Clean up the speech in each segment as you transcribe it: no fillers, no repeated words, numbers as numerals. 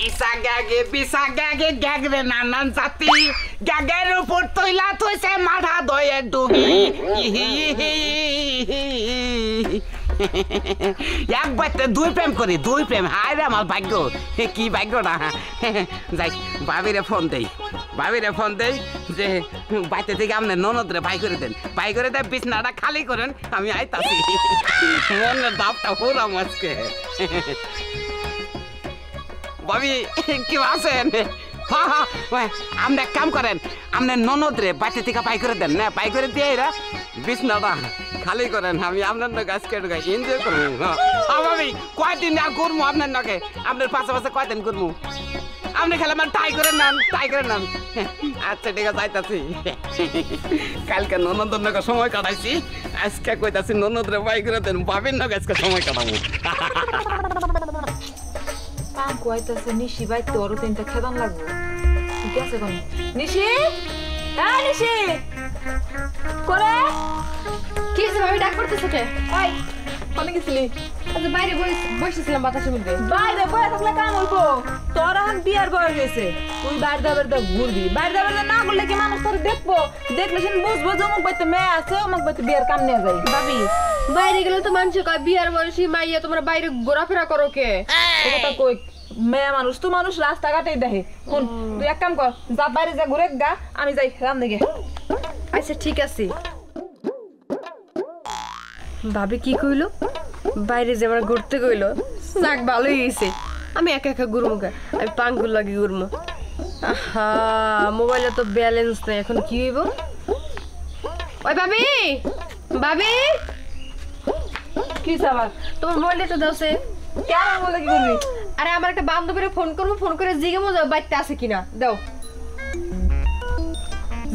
ইসা গাগে পিসা গাগে গাগরে নানান জাতি গাগের উপর তৈলা থইছে মাথা দয়ে ডুবি একবার দুই প্রেম করি দুই প্রেম হায় রে আমার ভাগ্য কি ভাগ্য না যাই ভাবিরে ফোন দেই যে বাইতে থেকে আপনার ননদরে বাই করে দেন বিছনাটা খালি করেন আমি আইতাছি মনের দাপটা পুরাম আজকে ভাবি কি আছেন আপনি এক কাম করেন আপনার ননদরে বাইতে থেকে বাই করে দেন না বাই করে দিয়ে এরা বিছনাটা খালি করেন আমি আপনার নকে আজকে এনজয় করবো ভাবি কয়দিন আর ঘুরবো আপনার নকে আপনার পাশে কয়দিন ঘুরবো আপনি খেলে আমার টাই করে নেন আচ্ছা ঠিক আছে যাইতাছি কালকে ননদের নকে সময় কাটাইছি আজকে কইতাছি ননদরে বাই করে দেন ভাবির নকে আজকে সময় কাটাবো কইতাছে নিশি ভাই তোর তিনটা খেদান লাগবে ঠিক আছে কোন নিশি নিশি করে কি যে ভাবি ডাক করতেছ কে ওই কোনে গেছিলি আজ বাইরে বসেছিলাম বাতাসের মধ্যে বাইরে বসে থাকলে কাম হইবো তোর এখন বিয়ার বয়স হয়েছে তুই বাইরে দাবার ঘুরবি বাইরে দাবার না ঘুরলে কি মানুষ তোর দেখবো দেখলে সে বুঝবো যে অমুক বাইতে মেয়ে আছে অমুক বাইতে বিয়ার কাম নিয়ে যাই ভাবি বাইরে গেলে তো মানুষ কয় বিয়ার বয়সী মাইয়া তোমরা বাইরে ঘোরাফেরা করো কে কথা কই মেয়ে মানুষ তো মানুষ রাস্তাঘাটেই দেখে কোন তুই এক কাম কর যা বাইরে যা ঘুরে গা আমি যাই রান্না গে আচ্ছা ঠিক আছে ভাবি কি কইলো বাইরে যে আমরা ঘুরতে কইলো যাক ভালোই হয়েছে আমি একা একা ঘুরবো আমি পাঙ্গুর লাগে ঘুরবো আহা মোবাইলে তো ব্যালেন্স নেই এখন কি হইব ওই ভাবি কি সাবার তোমার মোবাইলটা তো দাও সে কেন বলে কি করবি আরে আমার একটা বান্ধবীরে ফোন করবো ফোন করে জিজ্ঞাসা যাও বাইতে আছে কিনা দাও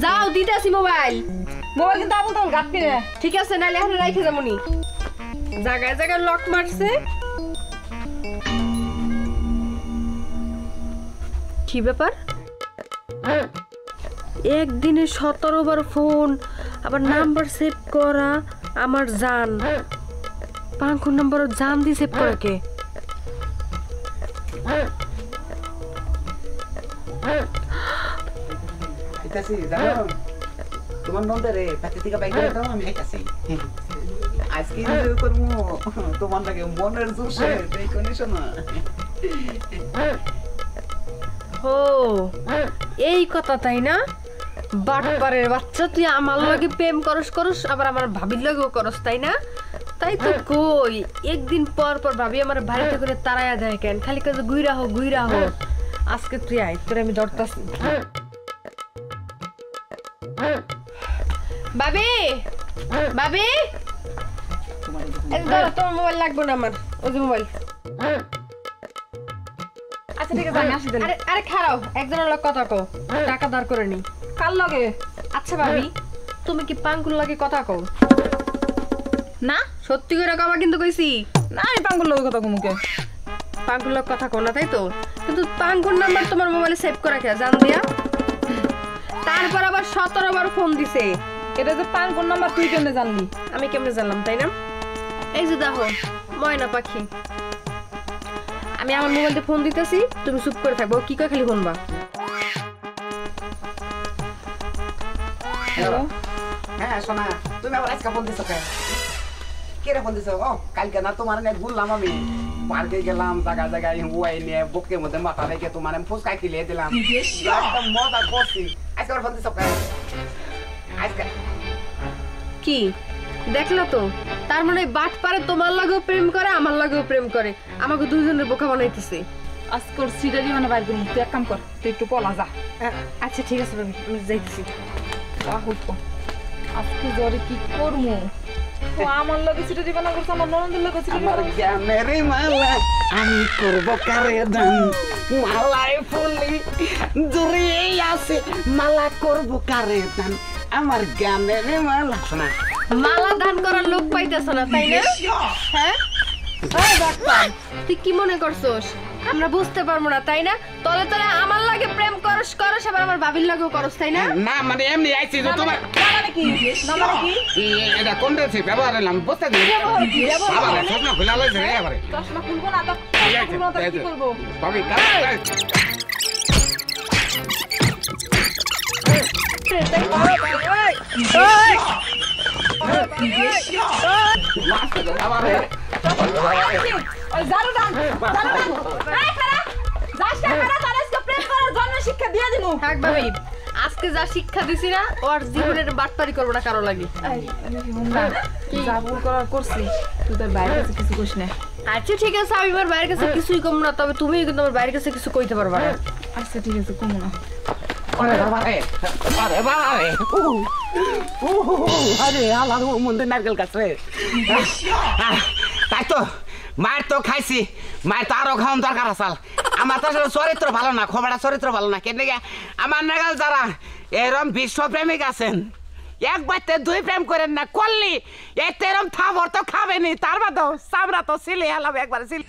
যাও দিতে আসি মোবাইল কিন্তু আবল তাবল গাঁটবি না ঠিক আছে নাহলে এখন রাইখে যাবনি জায়গায় জায়গায় লক মারছে কি ব্যাপার একদিনে 17 বার ফোন আবার নাম্বার সেভ করা আমার জান পাঙ্কুর নাম্বার জান দিয়ে সেভ করা কে তোমার নন্দরে পাতি থেকে বাই করে দাও আমি আইতাছি আজকে এনজয় করব তোমার লাগে মনের জোশে দেখো নিছো না ও এই কথা তাই না বাটপারের বাচ্চা তুই আমার লগে প্রেম করস আবার আমার ভাবির লগেও করস তাই না তাই তো কই একদিন পর ভাবি আমার বাড়িতে করে তারায়া যায় কেন খালি কাজ গুইরা হো আজকে তুই আই তোরে আমি ধরতাছি ভাবি তোমার মোবাইল লাগবে না আমার ওই যে মোবাইল আচ্ছা ঠিক আছে আমি আসি তাহলে আরে খারাও একজনের লোক কথা কও টাকা ধার করে নি কার লগে আচ্ছা ভাবি তুমি কি পাঙ্কুর লগে কথা কও না সত্যি করে কবা কিন্তু কইছি না আমি পাঙ্কুর লগে কথা কমুকে পাঙ্কুর লগে কথা কও না তাই তো কিন্তু পাঙ্কুর নাম্বার তোমার মোবাইলে সেভ করা কে জান দিয়া তারপর আবার 17 বার ফোন দিছে এটা যে পাঙ্কুর নাম্বার তুই কেমনে জানলি আমি কেমনে জানলাম তাই না এই যে দেখো ময়না পাখি আমি আমার মোবাইলে ফোন দিতেছি তুমি চুপ করে থাকবো কি কই খালি শুনবা হ্যালো হ্যাঁ সোনা তুমি আবার আজকে ফোন দিছো কে রে ফোন দিছো ও কালকে না তোমার নে ঘুরলাম আমি পার্কে গেলাম জায়গায় ওয়াই নিয়ে বুকের মধ্যে মাথা রেখে তোমার আমি ফুসকা খেলিয়ে দিলাম একদম মজা করছি আজকে আবার ফোন দিছো কে আজকে কি দেখলা তো তার মানে বাট পারে তোমার লাগেও প্রেম করে আমার লাগেও প্রেম করে আমাকে দুইজনের বোকা বানাইতেছে আজকের সিটারি মানে বাইর করবি তুই এক কাম কর তুই একটু পলা যা আচ্ছা ঠিক আছে ভাবি আমি যাইতেছি আজকে জ্বরে কি করবো আমার লগে সিটারি বানা করছে আমার ননদের লগে সিটারি আমার জ্ঞানের মালা আমি করব কারে দান মালায় ফুলি জুড়িয়ে আছে মালা করব কারে দান আমার জ্ঞানের মালা শোনা মালা দান করার লোক পাইতেছ না তাই না হ্যাঁ তুই কি মনে করছস আমরা বুঝতে পারবো না তাই না তলে তলে আমার লাগে প্রেম করস আবার আমার ভাবির লাগেও করস তাই না না মানে এমনি আইছি তোমার কি না মানে কি এটা কোন দেশে ব্যবহার আমি বুঝতে দিই বাবা চশমা খুলে লাইছে রে এবারে চশমা খুলবো না তো খুলবো না তো কি করবো বাবি কাজ ওই জারু দান এই খারা যাস না খারা তার আজকে প্রেম করার জন্য শিক্ষা দিয়ে দিমু থাক ভাবি আজকে যা শিক্ষা দিছি না ওর জীবনের বাটপারি করবো না কারো লাগে যা ভুল করার করছি তুই তোর বাইরে কাছে কিছু কইস না আচ্ছা ঠিক আছে আমি আমার বাইরের কাছে কিছুই কম না তবে তুমি কিন্তু আমার বাইরের কাছে কিছু কইতে পারবা না আচ্ছা ঠিক আছে কমু না আরে বাবা রে আরে বাবা রে আরে আল্লাহ মন্দ নারকেল গাছ রে তাই তো মায়ের তো খাইছি মায়ের তো আরো খাওয়ান দরকার আসাল আমার তো আসলে চরিত্র ভালো না খবরটা চরিত্র ভালো না কেন আমার নাগাল যারা এরম বিশ্বপ্রেমিক আছেন একবারতে দুই প্রেম করেন না করলি এতে এরম থাবর তো খাবেনি তার বাদেও চামড়া তো সিলে এলাম একবার সিলে